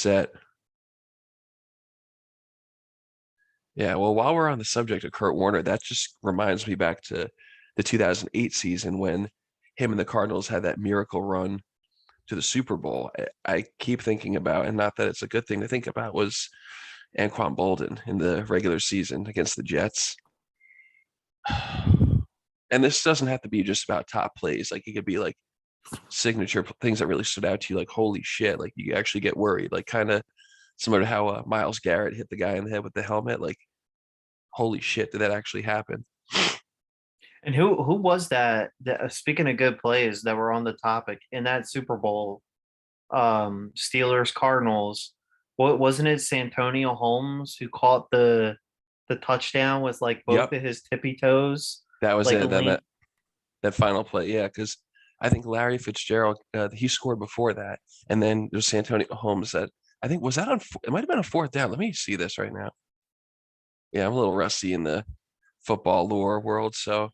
Set. Yeah, well, while we're on the subject of Kurt Warner, that just reminds me back to the 2008 season when him and the Cardinals had that miracle run to the Super Bowl. I keep thinking about, and not that it's a good thing to think about, was Anquan Bolden in the regular season against the Jets. And this doesn't have to be just about top plays. Like it could be like signature things that really stood out to you, like holy shit, like you actually get worried, like kind of similar to how Myles Garrett hit the guy in the head with the helmet. Like holy shit, did that actually happen? And who was that speaking of good plays that were on the topic in that Super Bowl, Steelers Cardinals, what wasn't it Santonio Holmes who caught the touchdown with like both Yep, of his tippy toes, that was like it. Then lean. that final play, yeah, because I think Larry Fitzgerald he scored before that, and then there's Antonio Holmes that I think was that on. It might have been a fourth down. Let me see this right now. Yeah, I'm a little rusty in the football lore world, so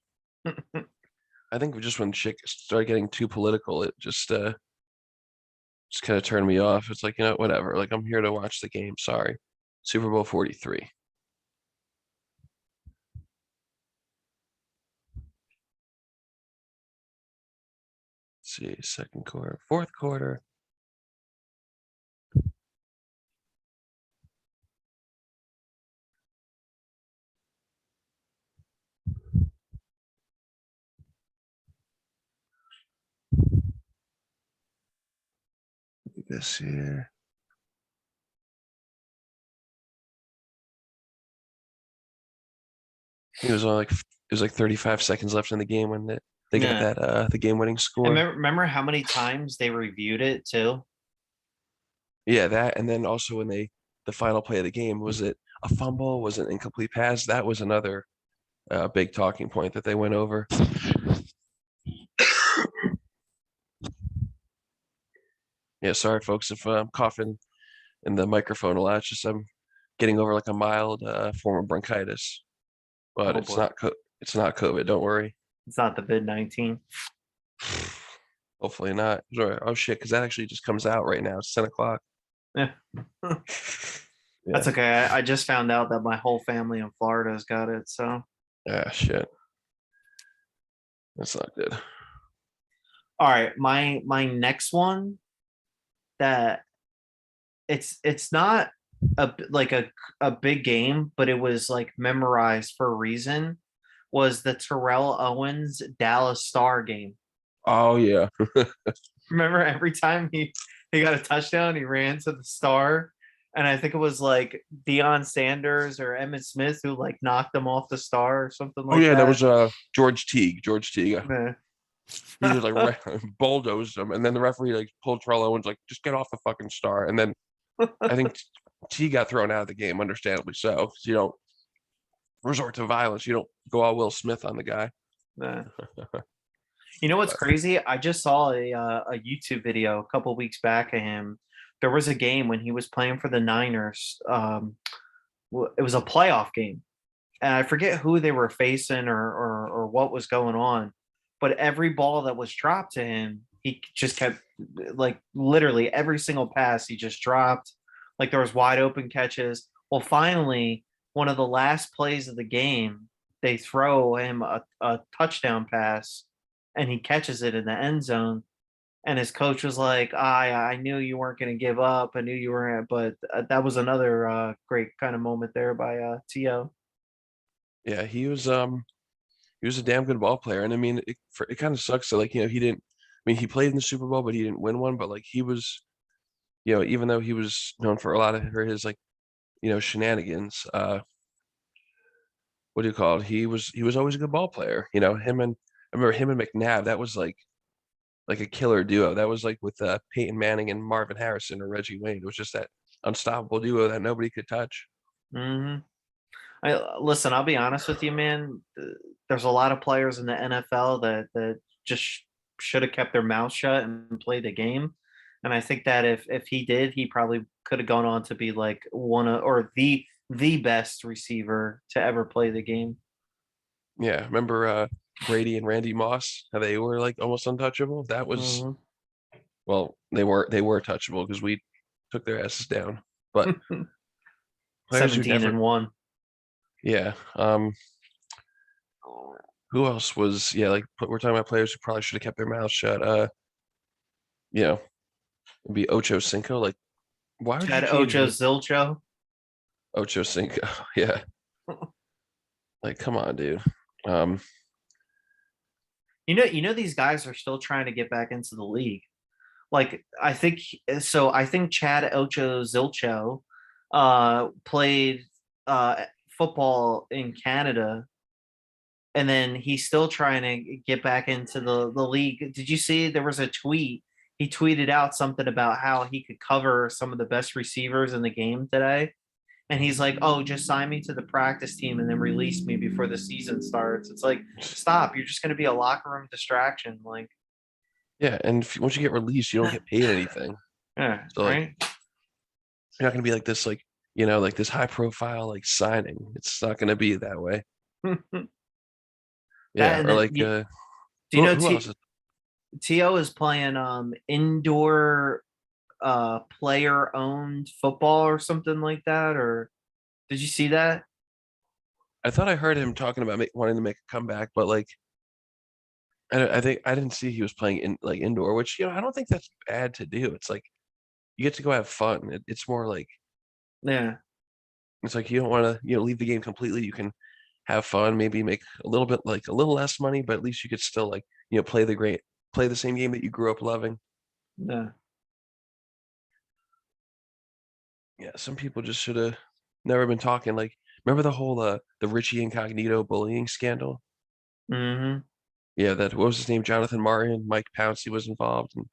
I think just when shit started getting too political, it just kind of turned me off. It's like, whatever. Like I'm here to watch the game. Sorry. Super Bowl 43. Let's see, second quarter, fourth quarter. Look at this here. It was like 35 seconds left in the game when they got Yeah. that the game winning And score. remember how many times they reviewed it too? Yeah, that, and then also when the final play of the game, was it a fumble? Was it an incomplete pass? That was another big talking point that they went over. Yeah, sorry folks if I'm coughing in the microphone a lot. It's just I'm getting over like a mild form of bronchitis, but Oh boy. it's not COVID. Don't worry. It's not the vid-19. Hopefully not. Sorry. Oh shit, because that actually just comes out right now. It's 10 o'clock. Yeah. That's Yeah. okay. I just found out that my whole family in Florida has got it. So Ah shit. That's not good. all right, my next one that it's not like a big game, but it was like memorized for a reason. Was the Terrell Owens Dallas Star game? Oh yeah. Remember, every time he got a touchdown, he ran to the star, and I think it was like Deion Sanders or Emmitt Smith who like knocked him off the star or something Oh like yeah, that that. was George Teague. George Teague. Meh. He just like bulldozed him, and then the referee like pulled Terrell Owens like just get off the fucking star, and then I think T got thrown out of the game, understandably so. You don't resort to violence. You don't go all Will Smith on the guy. Meh. You know what's But crazy? I just saw a YouTube video a couple weeks back of him. There was a game when he was playing for the Niners. It was a playoff game, and I forget who they were facing or what was going on. But every ball that was dropped to him, he just kept like literally every single pass he just dropped. Like there was wide open catches. Well, finally, one of the last plays of the game, they throw him a touchdown pass, and he catches it in the end zone. And his coach was like, I knew you weren't going to give up. I knew you weren't." But that was another great kind of moment there by To. yeah, he was a damn good ball player, and I mean it kind of sucks that like he didn't. I mean he played in the Super Bowl, but he didn't win one. But like he was, even though he was known for a lot of for his like shenanigans. What do you call it? He was always a good ball player. Him and I remember him and McNabb. That was like a killer duo. That was like with Peyton Manning and Marvin Harrison or Reggie Wayne. It was just that unstoppable duo that nobody could touch. Hmm. Listen, I'll be honest with you, man. There's a lot of players in the NFL that just should have kept their mouth shut and played the game. And I think that if he did, he probably could have gone on to be like one of or the best receiver to ever play the game. Yeah, remember Brady and Randy Moss? How they were like almost untouchable. That was Hmm. well, they were touchable because we took their asses down. But players who 17 never, and 1. yeah. Who else was, yeah, like we're talking about players who probably should have kept their mouths shut. You know, it'd be Ocho Cinco. Like, why would you Chad change Ocho like Zilcho. Ocho Cinco? Yeah, like come on, dude. Um, You know these guys are still trying to get back into the league. Like I think so. I think Chad Ocho Zilcho played football in Canada, and then he's still trying to get back into the league. Did you see there was a tweet? He tweeted out something about how he could cover some of the best receivers in the game today. And he's like, "Oh, just sign me to the practice team and then release me before the season starts." It's like, stop! You're just going to be a locker room distraction. Like, yeah, and once you get released, you don't get paid anything. yeah, So like, right? you're not gonna be like this, like like this high profile like signing. It's not gonna be that way. That Yeah, and or then like do you know who else is? To is playing indoor player owned football or something like that? Or did you see that? I thought I heard him talking about wanting to make a comeback, but like I think I didn't see he was playing in like indoor, which I don't think that's bad to do. It's like you get to go have fun. It's more like Yeah. it's like you don't want to leave the game completely. You can have fun, maybe make a little bit like a little less money, but at least you could still like play the same game that you grew up loving. Yeah. Yeah, some people just should have never been talking. Like, remember the whole the Richie Incognito bullying scandal? Hmm. Yeah, that what was his name? Jonathan Martin, Mike Pouncey was involved, and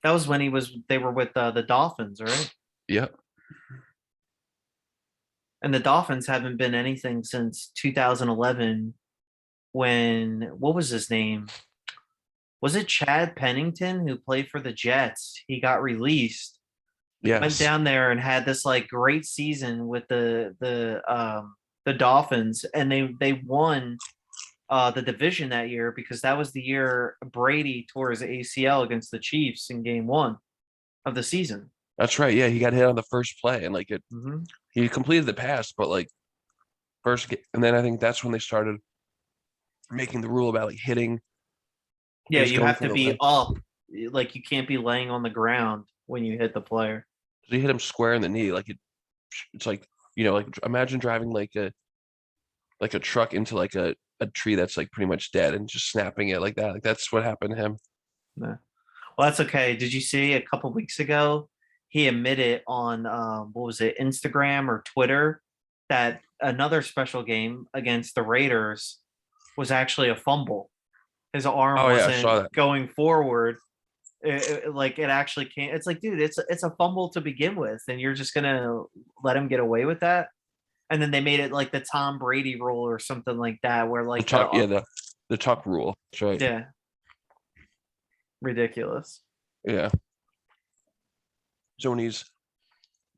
That was when they were with the Dolphins, right? yep, And the Dolphins haven't been anything since 2011 when what was his name? Was it Chad Pennington who played for the Jets? He got released, went yes, down there and had this like great season with the Dolphins, and they won the division that year because that was the year Brady tore his ACL against the Chiefs in Game 1 of the season. that's right. Yeah, he got hit on the first play, and like Hmm. he completed the pass, but like and then I think that's when they started making the rule about like hitting, I Yeah, guess you going have for to the be leg. up, like you can't be laying on the ground when you hit the player. So he hit him square in the knee, like it's like like imagine driving like a truck into like a tree that's like pretty much dead and just snapping it like that. Like that's what happened to him. Yeah. Well, that's okay. Did you see a couple weeks ago he admitted on what was it, Instagram or Twitter, that another special game against the Raiders was actually a fumble. His arm Oh yeah, I wasn't saw that. going forward. Like it actually can't. It's like, dude, it's a fumble to begin with, and you're just gonna let him get away with that. And then they made it like the Tom Brady rule or something like that, where The like tuck, yeah, the tuck rule. That's right. yeah, ridiculous. Yeah. So when he's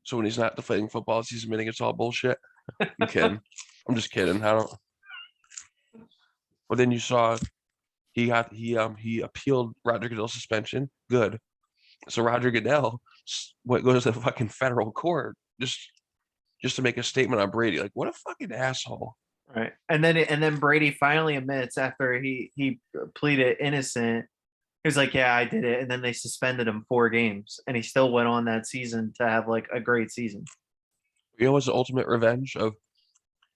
so when he's not deflating footballs, he's admitting it's all bullshit. I'm kidding. I'm just kidding. I don't. But then you saw he appealed Roger Goodell's suspension. Good. So Roger Goodell what goes to the fucking federal court just to make a statement on Brady. Like what a fucking asshole. Right. And then Brady finally admits after he pleaded innocent. He was like, "Yeah, I did it." And then they suspended him 4 games, and he still went on that season to have like a great season. You know what's the ultimate revenge of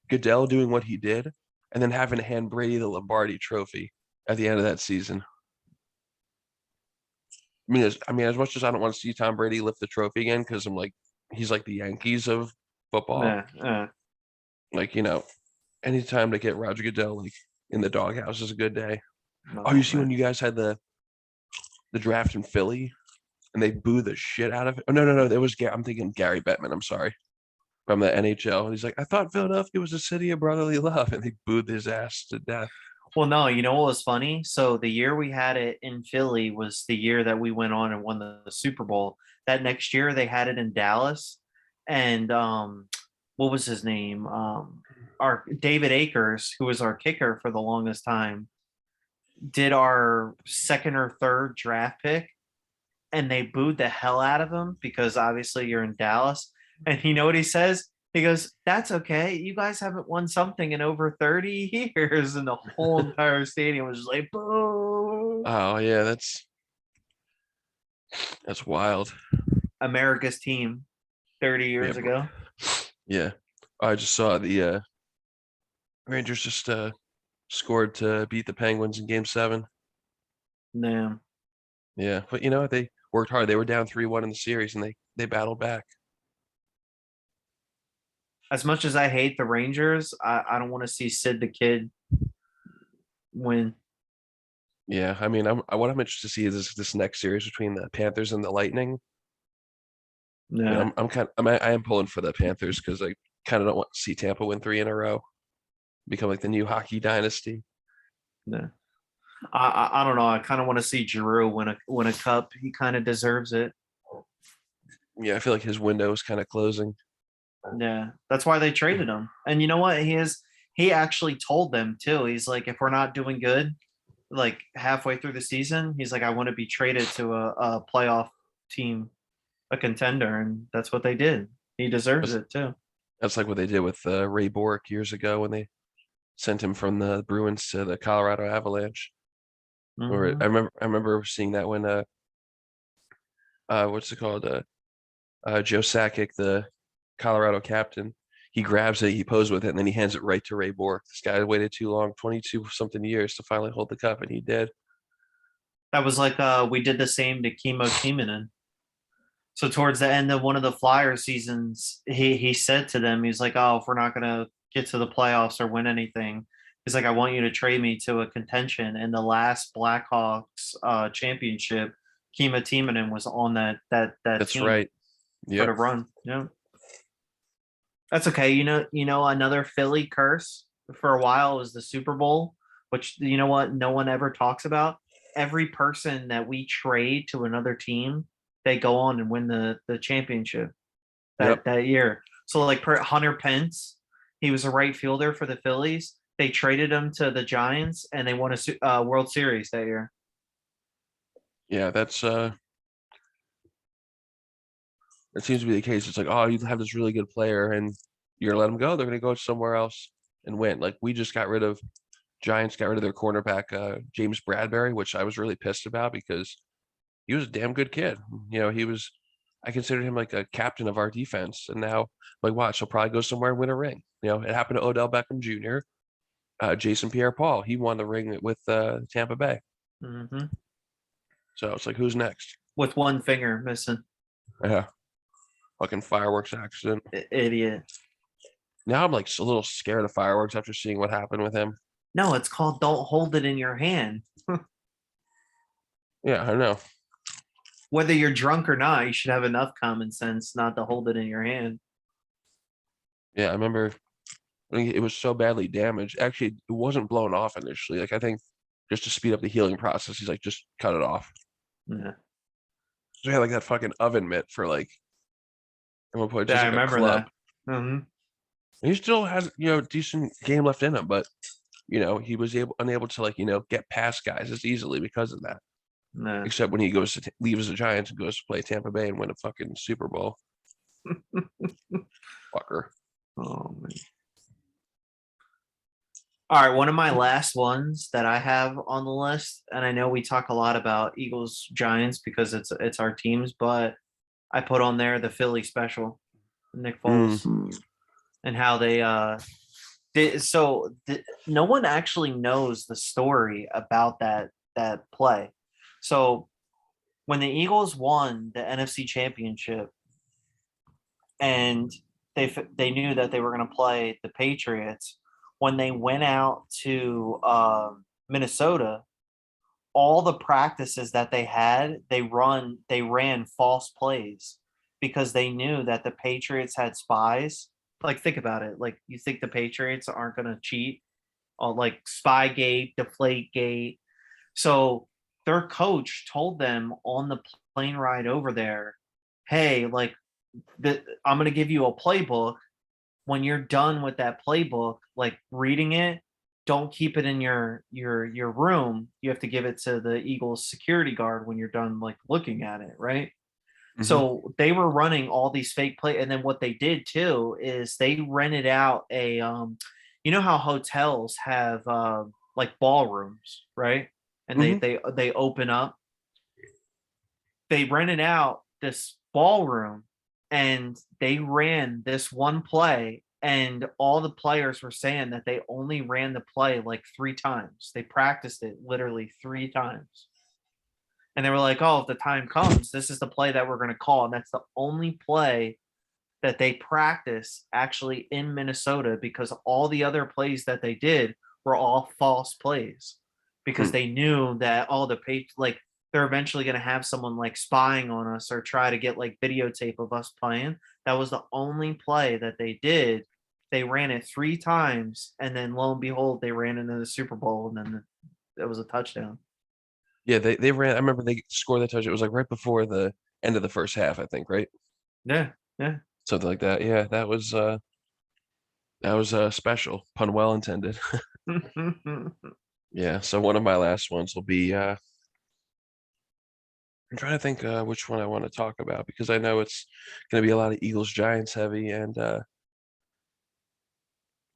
Goodell doing what he did and then having to hand Brady the Lombardi trophy at the end of that season. As much as I don't want to see Tom Brady lift the trophy again, because I'm like, he's like the Yankees of football. Yeah, Like, anytime to get Roger Goodell like in the doghouse is a good day. Oh, you no, see when man. you guys had the draft in Philly and they boo the shit out of it. Oh no, it was I'm thinking Gary Bettman. I'm sorry, from the NHL. And he's like, I thought Philadelphia was a city of brotherly love, and they booed his ass to death. Well, no, you know what was funny? So the year we had it in Philly was the year that we went on and won the Super Bowl. That next year they had it in Dallas, and what was his name? Our David Akers, who was our kicker for the longest time, did our second or third draft pick, and they booed the hell out of him because obviously you're in Dallas. And you know what he says? He goes, "That's okay. You guys haven't won something in over 30 years." And the whole entire stadium was just like, boo. Oh yeah, that's wild. America's team 30 Yeah, years ago. yeah. I just saw the Rangers just scored to beat the Penguins in Game 7. No. Yeah, but you know what? They worked hard. They were down 3-1 in the series, and they battled back. As much as I hate the Rangers, I don't want to see Sid the Kid win. Yeah, I mean, what I'm interested to see is this next series between the Panthers and the Lightning. I mean, No, I'm kind of I am pulling for the Panthers because I kind of don't want to see Tampa win 3 in a row, become like the new hockey dynasty. no. I don't know. I kind of want to see Giroux win a cup. He kind of deserves it. Yeah, I feel like his window is kind of closing. Yeah, that's why they traded him. And you know what? He actually told them too. He's like, if we're not doing good, like halfway through the season, he's like, I want to be traded to a playoff team, a contender, and that's what they did. He deserves That's, it too. that's like what they did with Ray Bork years ago when they sent him from the Bruins to the Colorado Avalanche. Or Hmm. I remember seeing that when what's it called Joe Sakic, the Colorado captain, he grabs it, he posed with it, and then he hands it right to Ray Bork. This guy waited too long, 22 something years to finally hold the cup, and he did. That was like we did the same to Chemo Timonen. So towards the end of one of the Flyer seasons, he said to them, he's like, "Oh, if we're not gonna get to the playoffs or win anything, he's like, I want you to trade me to a contention." And the last Blackhawks championship, Kima Timonen was on that That's team right. for the Yep. run. Yeah, that's okay. Another Philly curse for a while was the Super Bowl, which you know what no one ever talks about. Every person that we trade to another team, they go on and win the championship Yep. that year. So like Hunter Pence, he was a right fielder for the Phillies. They traded him to the Giants, and they won a World Series that year. Yeah, that seems to be the case. It's like, oh, you have this really good player and you're gonna let them go. They're gonna go somewhere else and win. Like we just got rid of Giants got rid of their cornerback, James Bradbury, which I was really pissed about because he was a damn good kid. You know, I considered him like a captain of our defense. And now, like, watch, he'll probably go somewhere and win a ring. You know, it happened to Odell Beckham Jr., Jason Pierre Paul. He won the ring with Tampa Bay. Hmm. So it's like, who's next? With one finger missing. Yeah, fucking fireworks accident. Idiot. Now I'm like a little scared of fireworks after seeing what happened with him. No, it's called "Don't Hold It in Your Hand." Yeah, I know. Whether you're drunk or not, you should have enough common sense not to hold it in your hand. Yeah, I remember it was so badly damaged. Actually, it wasn't blown off initially. Like I think just to speed up the healing process, he's like, just cut it off. Yeah, So he had like that fucking oven mitt for like at one point, yeah, just I like a remember club. that. Hmm. And he still has, a decent game left in him, but he was unable to like, get past guys as easily because of that. No. Except when he goes to leaves the Giants and goes to play Tampa Bay and win a fucking Super Bowl. Fucker. Oh man. All right, one of my last ones that I have on the list, and I know we talk a lot about Eagles Giants because it's our teams, but I put on there the Philly special, Nick Foles, Mm, and how they no one actually knows the story about that play. So when the Eagles won the NFC Championship, and they knew that they were going to play the Patriots, when they went out to Minnesota, all the practices that they had, they ran false plays because they knew that the Patriots had spies. Like think about it. Like you think the Patriots aren't going to cheat? Or like Spygate, Deflategate. So their coach told them on the plane ride over there, "Hey, like I'm going to give you a playbook. When you're done with that playbook, like reading it, don't keep it in your room. You have to give it to the Eagles security guard when you're done like looking at it, right? Hmm. So they were running all these fake play, and then what they did too is they rented out a you know how hotels have like ballrooms, right? And Hmm. they open up. They rented out this ballroom and they ran this one play, and all the players were saying that they only ran the play like 3 times. They practiced it literally 3 times. And they were like, "Oh, if the time comes, this is the play that we're going to call." And that's the only play that they practice actually in Minnesota, because all the other plays that they did were all false plays, because Hmm. they knew that all the page like they're eventually going to have someone like spying on us or try to get like videotape of us playing. That was the only play that they did. They ran it 3 times, and then lo and behold, they ran into the Super Bowl, and then it was a touchdown. Yeah, they ran. I remember they scored that touch. It was like right before the end of the first half, I think, right? Yeah, yeah. Something like that. Yeah, that was special, pun well intended. Yeah. So one of my last ones will be. I'm trying to think which one I want to talk about because I know it's going to be a lot of Eagles Giants heavy, and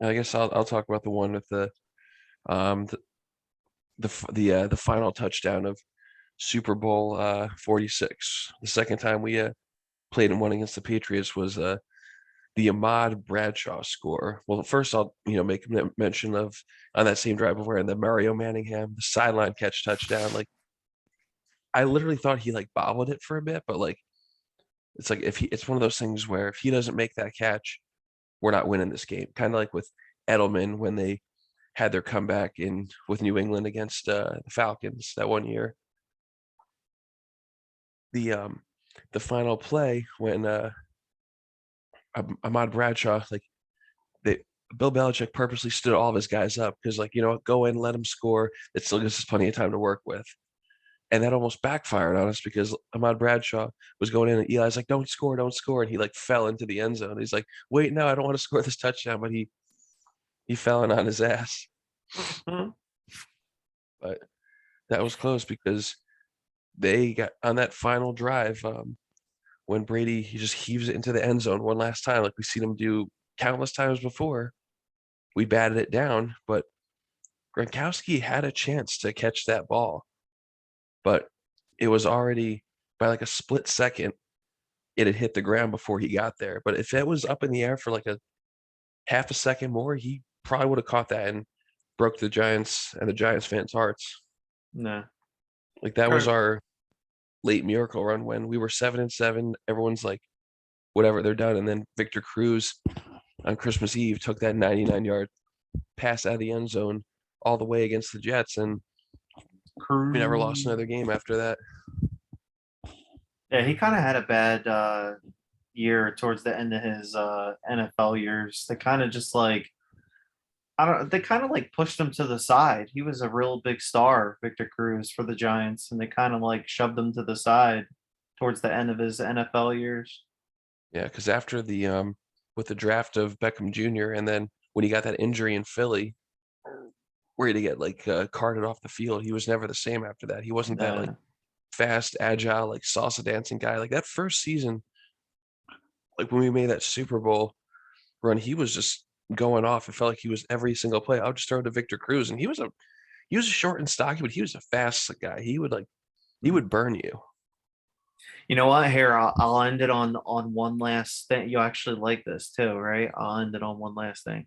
I guess I'll talk about the one with um the the final touchdown of Super Bowl 46. The second time we played and won against the Patriots was the Ahmad Bradshaw score. Well, first I'll make mention of on that same drive before and the Mario Manningham the sideline catch touchdown. Like I literally thought he like bobbled it for a bit, but like it's like if he it's one of those things where if he doesn't make that catch, we're not winning this game. Kind of like with Edelman when they had their comeback in with New England against the Falcons that one year. The um the final play when Ahmad Bradshaw like they Bill Belichick purposely stood all of his guys up because like go in, let him score. It still gives us plenty of time to work with. And that almost backfired on us because Ahmad Bradshaw was going in and Eli's like, don't score, don't score. And he like fell into the end zone. He's like, wait, no, I don't want to score this touchdown, but he fell in on his ass. But that was close because they got on that final drive when Brady he just heaves it into the end zone one last time, like we've seen him do countless times before. We batted it down, but Gronkowski had a chance to catch that ball, but it was already by like a split second, it had hit the ground before he got there. But if it was up in the air for like a half a second more, he probably would have caught that and broke the Giants and the Giants fans' hearts. No. Like that was Or our late miracle run when we were 7-7. Everyone's like, whatever, they're done. And then Victor Cruz on Christmas Eve took that 99-yard pass out of the end zone all the way against the Jets, and we never lost Crew. another game after that. Yeah, he kind of had a bad year towards the end of his NFL years. They kind of just like I don't. They kind of like pushed him to the side. He was a real big star, Victor Cruz, for the Giants, and they kind of like shoved him to the side towards the end of his NFL years. Yeah, because after the with the draft of Beckham Jr. and then when he got that injury in Philly, where he to get like carted off the field, he was never the same after that. He wasn't that like Uh, fast, agile, like salsa dancing guy. Like that first season, like when we made that Super Bowl run, he was just going off. It felt like he was every single play. I'll just throw it to Victor Cruz, and he was short and stocky, but he was a fast guy. He would burn you. you know what? Here, I'll end it on one last thing. You actually like this too, right? I'll end it on one last thing.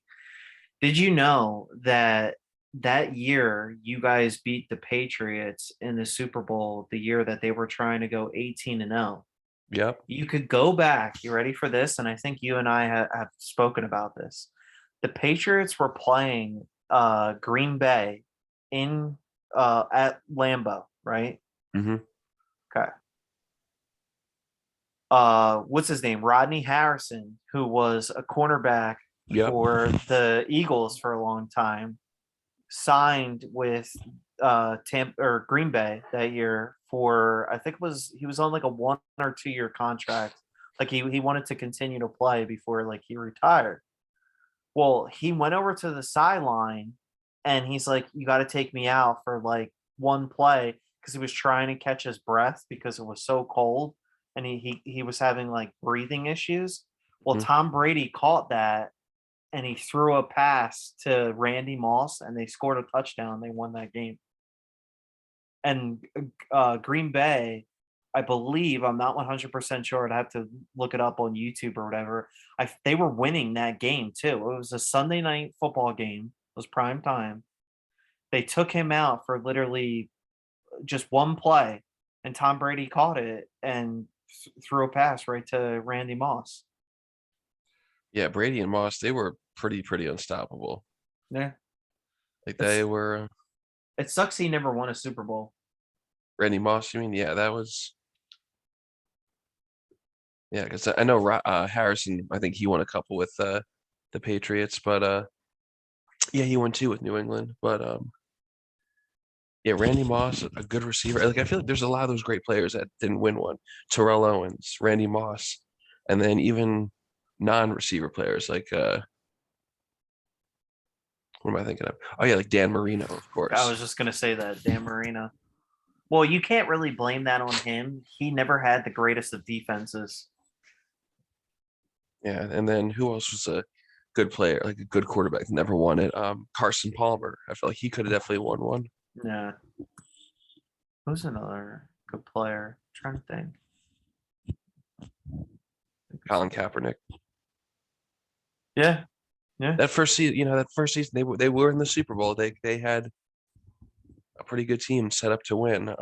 Did you know that that year you guys beat the Patriots in the Super Bowl, the year that they were trying to go 18-0? Yep. You could go back. You ready for this? And I think you and I have spoken about this. The Patriots were playing Green Bay in at Lambeau, right? Hmm. Okay. What's his name? Rodney Harrison, who was a cornerback Yep. for the Eagles for a long time, signed with Tampa or Green Bay that year for I think it was he was on like a 1 or 2 year contract. Like he wanted to continue to play before like he retired. Well, he went over to the sideline and he's like, "You got to take me out for like one play," because he was trying to catch his breath because it was so cold, and he was having like breathing issues. Well, Mhm. Tom Brady caught that, and he threw a pass to Randy Moss, and they scored a touchdown. They won that game. And Green Bay, I believe, I'm not 100% sure. I'd have to look it up on YouTube or whatever. They were winning that game too. It was a Sunday night football game. It was prime time. They took him out for literally just one play, and Tom Brady caught it and threw a pass right to Randy Moss. Yeah, Brady and Moss, they were pretty unstoppable. Yeah, Like it's they were it sucks he never won a Super Bowl. Randy Moss, you mean? Yeah, that was yeah, because I know Harrison, I think he won a couple with the Patriots, but yeah, he won two with New England. But yeah, Randy Moss, a good receiver. Like I feel like there's a lot of those great players that didn't win one. Terrell Owens, Randy Moss, and then even non-receiver players like what am I thinking of? Oh yeah, like Dan Marino, of I course. was just gonna say that Dan Marino. Well, you can't really blame that on him. He never had the greatest of defenses. Yeah, and then who else was a good player, like a good quarterback, that never won it? Carson Palmer. I feel like he could have definitely won one. Yeah. Who's another good player? I'm trying to think. Colin Kaepernick. Yeah, yeah. That first season, that first season they were in the Super Bowl. They had a pretty good team set up to win.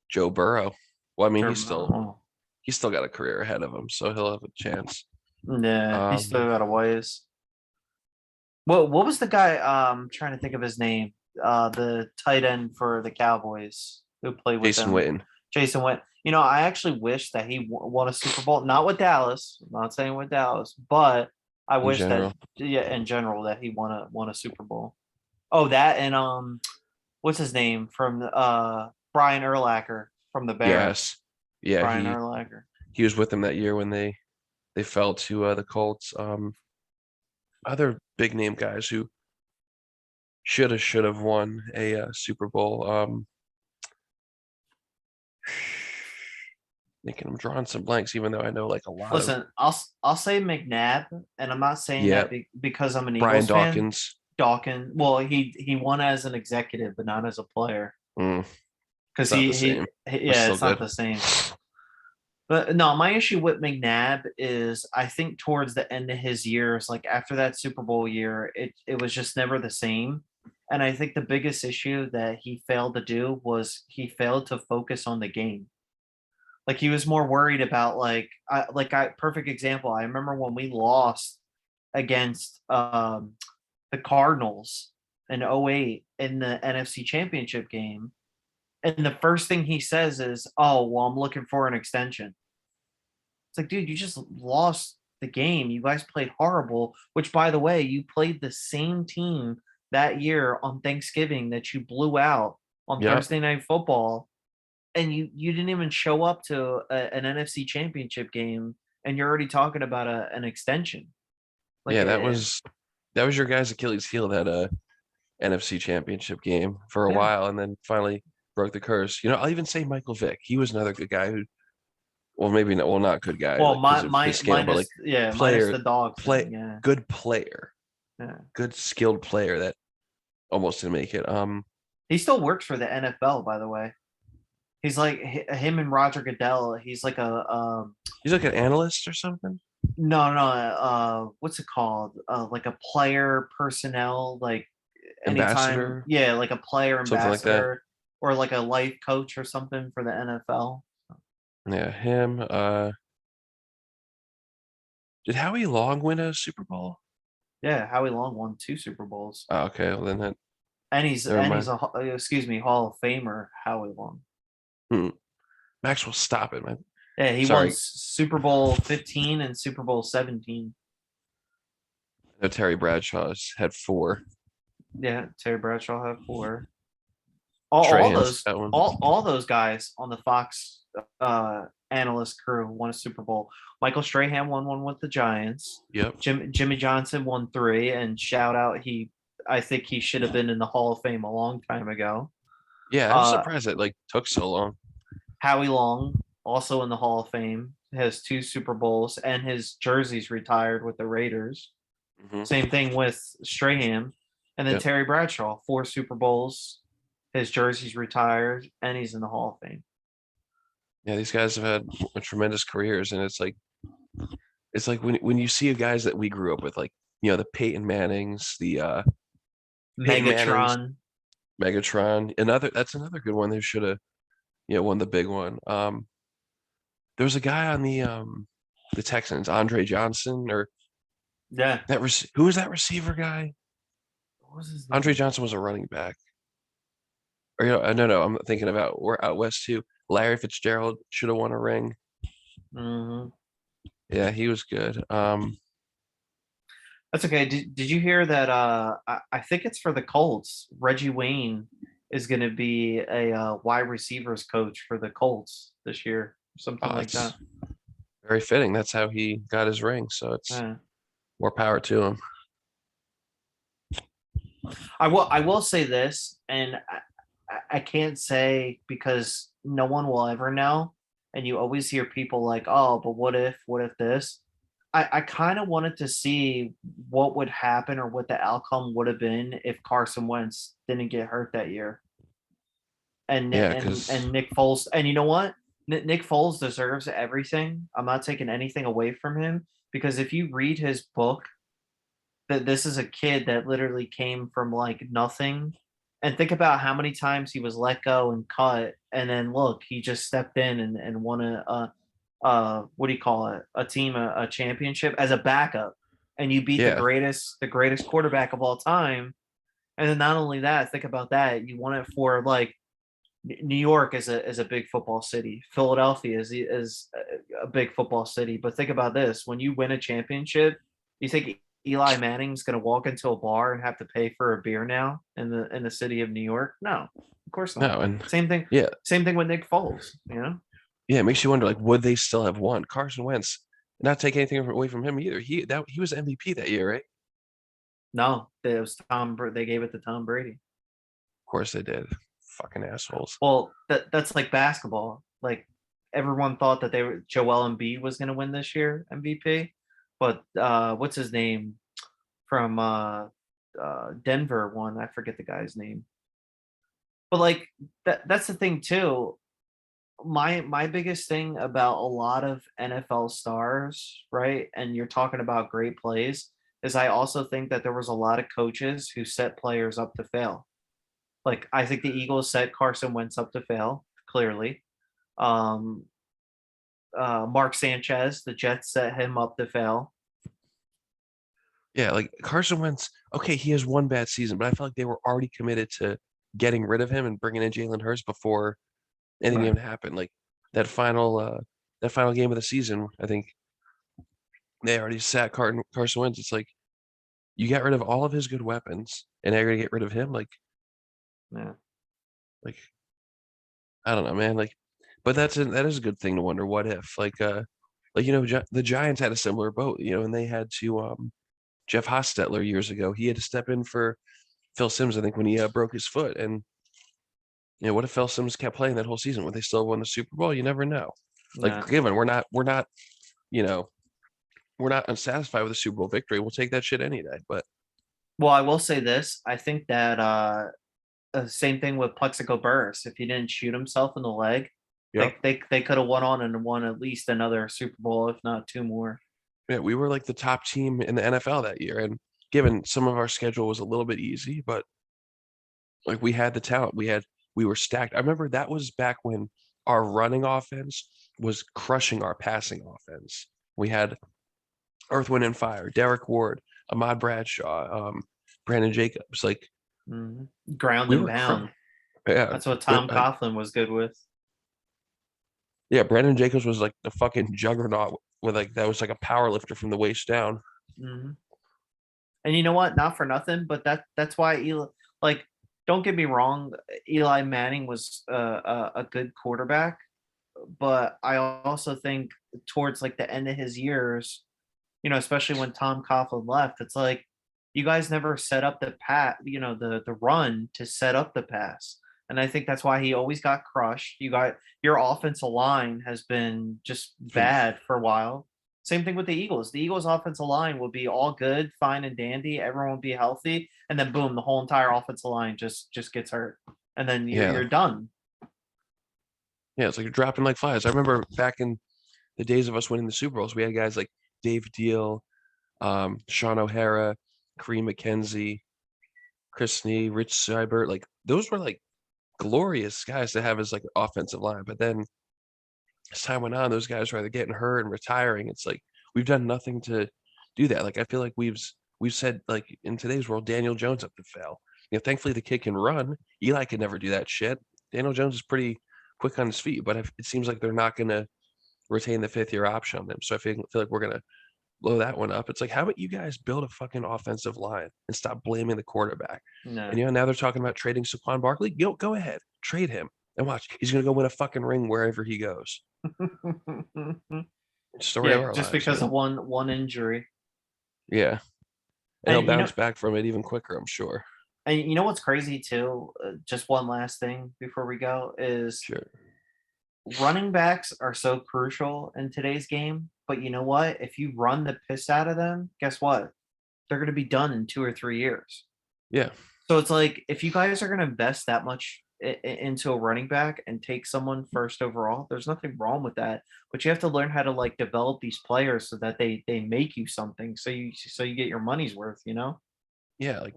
Joe Burrow. Well, I mean, Sure. he's still got a career ahead of him, so he'll have a chance. Yeah, he Um, still got a ways. What was the guy? Trying to think of his name. The tight end for the Cowboys who played with Jason them. Witten Jason went. I actually wish that he won a Super Bowl. Not with Dallas. I'm not saying with Dallas, but I in wish that, general. yeah, in general, that he won a Super Bowl. Oh, that and what's his name from Brian Urlacher from the Bears. Yes. Yeah, Brian he Urlacher. he was with them that year when they fell to the Colts. Other big name guys who should have won a Super Bowl. Thinking I'm drawing some blanks, even though I know like a lot of. Listen, I'll say McNabb, and I'm not saying Yeah, that because I'm an Brian Eagles fan. Dawkins. Dawkins. Well, he won as an executive, but not as a player Mm, because it's not the same, but yeah, still it's not good. the same. But no, my issue with McNabb is I think towards the end of his years, like after that Super Bowl year, it was just never the same. And I think the biggest issue that he failed to do was he failed to focus on the game. Like he was more worried about perfect example. I remember when we lost against the Cardinals in '08 in the NFC Championship game, and the first thing he says is, "Oh, well, I'm looking for an extension." It's like, dude, you just lost the game. You guys played horrible, which by the way, you played the same team that year on Thanksgiving that you blew out on Yeah, Thursday Night Football, and you didn't even show up to an NFC Championship game, and you're already talking about an extension. Like, yeah, that was your guy's Achilles heel, that NFC Championship game for a yeah. while, and then finally broke the curse. I'll even say Michael Vick. He was another good guy who, well, maybe not, well, not good guy Well, like because of his scandal, but like minus player, the dog play thing. Yeah, good player, yeah. good skilled player that almost didn't make it. He still works for the NFL, by the way. He's like him and Roger Goodell. He's like a He's like an analyst or something, no, no. What's it called? Like a player personnel. Like anytime, ambassador, yeah, like a player something like that. ambassador or like a life coach or something for the NFL. Yeah, him. Did Howie Long win a Super Bowl? Yeah, Howie Long won 2 Super Bowls, Oh, okay, well then that and he's never mind. excuse me, Hall of Famer Howie Long. Hmm. Maxwell, stop it, man. Yeah, he won Sorry, Super Bowl 15 and Super Bowl 17. no, Terry Bradshaw's had four. Yeah, Terry Bradshaw had 4. All Strahan's those got one. all those guys on the Fox analyst crew won a Super Bowl. Michael Strahan won one with the Giants. Yep. Jimmy Johnson won 3, and shout out, he I think he should have been in the Hall of Fame a long time ago. Yeah, I'm Uh, surprised it like took so long. Howie Long, also in the Hall of Fame, has 2 Super Bowls and his jersey's retired with the Raiders. Hmm. Same thing with Strahan. And then Yep. Terry Bradshaw, 4 Super Bowls. His jersey's retired and he's in the Hall of Fame. Yeah, these guys have had tremendous careers, and it's like when you see guys that we grew up with, like the Peyton Mannings, the Peyton Manning's, Megatron. Megatron, that's another good one. They should have won the big one. There was a guy on the Texans, Andre Johnson, or Yeah. who was that receiver guy? What was his Andre name? Johnson was a running back. Or no, I'm thinking about we're out west too. Larry Fitzgerald should have won a ring. Hmm. Yeah, he was good. That's okay. Did you hear that? I think it's for the Colts. Reggie Wayne is going to be a wide receivers coach for the Colts this year, something Oh, like it's that. very fitting. That's how he got his ring. So it's Yeah. more power to him. I will say this, and I can't say because no one will ever know, and you always hear people like, "Oh, but what if this?" I kind of wanted to see what would happen or what the outcome would have been if Carson Wentz didn't get hurt that year, and Yeah, and because and Nick Foles. And you know what? Nick Foles deserves everything. I'm not taking anything away from him because if you read his book, that this is a kid that literally came from like nothing. And think about how many times he was let go and cut, and then look, he just stepped in and won what do you call it? A team, a championship as a backup, and you beat yeah, the greatest quarterback of all time. And then not only that, think about that, you won it for like New York is a big football city. Philadelphia is a big football city. But think about this: when you win a championship, you think Eli Manning's going to walk into a bar and have to pay for a beer now in the city of New York? No, of course not. no, and Same thing. yeah, Same thing with Nick Foles. yeah, it makes you wonder, like, would they still have won? Carson Wentz, not take anything away from him either. He was MVP that year, right? No, it was Tom. They gave it to Tom Brady. Of course they did. Fucking assholes. Well, that's like basketball. Like everyone thought that they were Joel Embiid was going to win this year MVP, but what's his name from Denver won? I forget the guy's name. But like that's the thing too. My biggest thing about a lot of NFL stars, right? And you're talking about great plays, is I also think that there was a lot of coaches who set players up to fail. Like I think the Eagles set Carson Wentz up to fail, clearly. Um, Mark Sanchez, the Jets set him up to fail. Yeah, like Carson Wentz. Okay, he has one bad season, but I feel like they were already committed to getting rid of him and bringing in Jalen Hurts before anything Right. even happened. Like that final uh that final game of the season, I think they already sat Carson Wentz. It's like you got rid of all of his good weapons, and now you're gonna get rid of him. Yeah. Like I don't know, man. Like, but that is a good thing to wonder. What if, the Giants had a similar boat, and they had to Jeff Hostetler years ago. He had to step in for Phil Simms, I think, when he broke his foot. And what if Phil Simms kept playing that whole season? Would they still have won the Super Bowl? You never know. Like, Yeah. given you know, we're not unsatisfied with the Super Bowl victory. We'll take that shit any day. But Well, I will say this. I think that same thing with Plexico Burris. If he didn't shoot himself in the leg, yep, they could have won on and won at least another Super Bowl, if not two more. yeah, we were like the top team in the NFL that year. And given some of our schedule was a little bit easy, but like we had the talent. We were stacked. I remember that was back when our running offense was crushing our passing offense. We had Earth, Wind, and Fire, Derek Ward, Ahmad Bradshaw, Brandon Jacobs. Like Ground we and were, pound. yeah, That's what Tom like Coughlin was good with. yeah. Brandon Jacobs was like the fucking juggernaut with like that was like a power lifter from the waist down. Hmm. And you know what? Not for nothing, but that's why Eli. Like, don't get me wrong, Eli Manning was a good quarterback, but I also think towards like the end of his years, especially when Tom Coughlin left, it's like you guys never set up the pat, the run to set up the pass. And I think that's why he always got crushed. Your offensive line has been just It's been bad for a while. Same thing with the Eagles. The Eagles offensive line will be all good, fine and dandy. Everyone will be healthy, and then boom, the whole entire offensive line just gets hurt, and then you're yeah, done. yeah. It's like you're dropping like flies. I remember back in the days of us winning the Super Bowls, we had guys like Dave Deal, Sean O'Hara, Kareem McKenzie, Chris Snee, Rich Seibert. Like those were like glorious guys to have as like offensive line. But then as time went on, those guys were either getting hurt and retiring. It's like we've done nothing to do that. Like I feel like we've said like in today's world, Daniel Jones up to fail. Thankfully the kid can run. Eli could never do that shit. Daniel Jones is pretty quick on his feet, but it seems like they're not going to retain the 5th-year option on them. So I feel like we're going to blow that one up. It's like, how about you guys build a fucking offensive line and stop blaming the quarterback? No. And now they're talking about trading Saquon Barkley. Go ahead, trade him and watch. He's going to go win a fucking ring wherever he goes. Story of Yeah, our just lives, because man. of one injury. Yeah, and he'll And bounce back from it even quicker, I'm sure. you know what's crazy too? Just one last thing before we go is Sure. running backs are so crucial in today's game. But you know what? If you run the piss out of them, guess what? They're going to be done in 2 or 3 years. Yeah, So it's like if you guys are going to invest that much into a running back and take someone first overall, there's nothing wrong with that. But you have to learn how to like develop these players so that they make you something. So you get your money's worth. You know? yeah. Like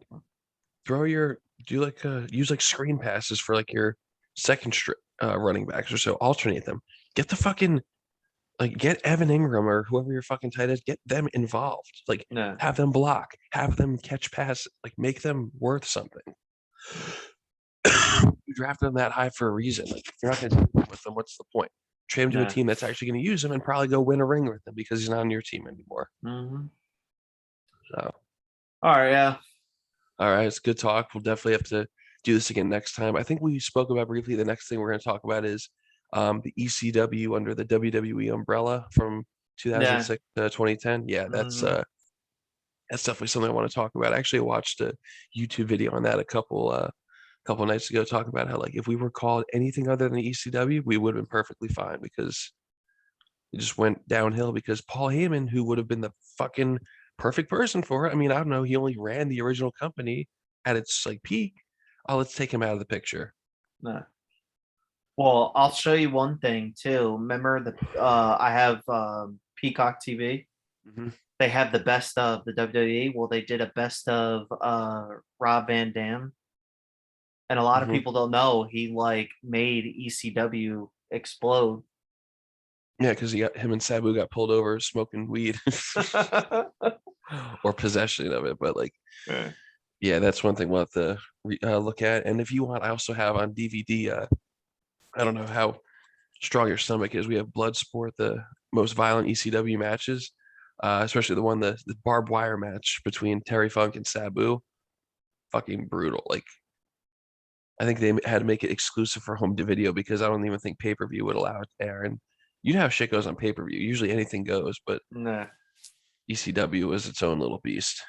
throw your do like use like screen passes for like your second running backs or so. Alternate them. Get the fucking like get Evan Ingram or whoever your fucking tight is. Get them involved. Like No. have them block. Have them catch pass. Like make them worth something. You drafted them that high for a reason. Like if you're not going to do it with them, what's the point? Trade him to a No. team that's actually going to use him and probably go win a ring with him because he's not on your team anymore. Hmm. So, All right. Yeah. all right, it's good talk. We'll definitely have to do this again next time. I think we spoke about briefly. The next thing we're going to talk about is the ECW under the WWE umbrella from Yeah. 2006 to 2010. Yeah, Hmm. that's definitely something I want to talk about. Actually, I watched a YouTube video on that a couple nights ago, talking about how like if we were called anything other than the ECW, we would have been perfectly fine because it just went downhill because Paul Heyman, who would have been the fucking perfect person for it. I mean, I don't know. He only ran the original company at its like peak. Oh, let's take him out of the picture. No. Well, I'll show you one thing too. Remember I have Peacock TV. Hmm. They have the best of the WWE. Well, they did a best of Rob Van Dam, and a lot of Hmm. people don't know he like made ECW explode. Yeah, because he got him and Sabu got pulled over smoking weed or possession of it. But like, Yeah. yeah, that's one thing we'll have to look at. And if you want, I also have on DVD. I don't know how strong your stomach is. We have Bloodsport, the most violent ECW matches, especially the barbed wire match between Terry Funk and Sabu. Fucking brutal. Like I think they had to make it exclusive for home to video because I don't even think pay per view would allow it to air. And you know how shit goes on pay per view. Usually anything goes, but Nah, ECW is its own little beast.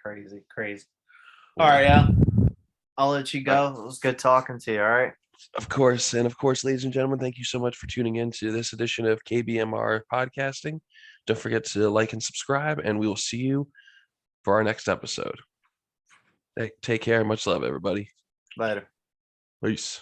crazy, crazy. All Yeah. right, yeah. I'll let you Uh, go. It was good talking to you. All right. Of course. And of course, ladies and gentlemen, thank you so much for tuning in to this edition of KBMR podcasting. Don't forget to like and subscribe, and we will see you for our next episode. Take care and much love, everybody. Later. Peace.